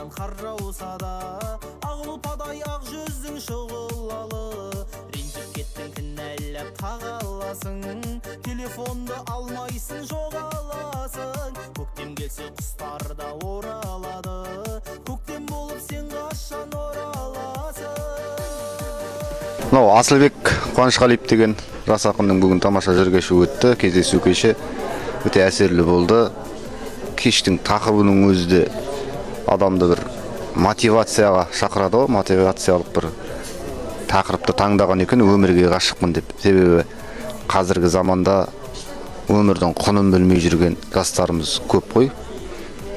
жаман қаржауса да, ақ ұлпадай ақ жүзің шұғылалы, ренжіп кеттің кінәлап тағаласың, телефонды алмайсың жоғаласың. Көктем келсе құстар да оралады, көктем болып сен қашан ораласың. Мынау Асылбек Қуанышқалиев деген жас ақынның бүгін тамаша жыр кеші өтті. Кездесу кеші өте әсерлі болды. Кештің тақырыбының өзі де адамды бір мотивацияға шақырады ғой, мотивациялық бір тақырыпты таңдаған екен, өмірге ғашықпын деп. Себебі қазіргі заманда өмірдің құнын білмей жүрген жастарымыз көп қой.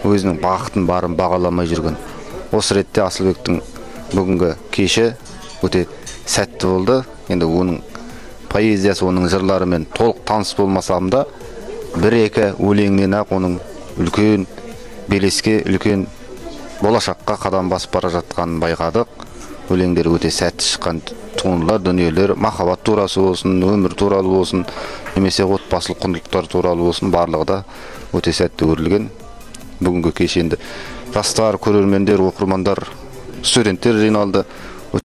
Өзінің бақытын барын бағаламай жүрген. Осы ретте Асылбектің бүгінгі кеші өте сәтті болды. Енді оның поэзиясы, оның жырларымен толық таныс болмасам да, бір-екі өлеңнен ақ оның үлкен белеске, үлкен болашаққа қадам басып бара жатқанын байқадық. Өлеңдері өте сәтті шыққан туындылар, дүниелер, махаббат турасы болсын, өмір туралы болсын, немесе отбасылық құндылықтар туралы болсын, барлығы да өте сәтті өрілген. Бүгінгі кешенді жастар, көрермендер, оқырмандар, студенттер жиналды.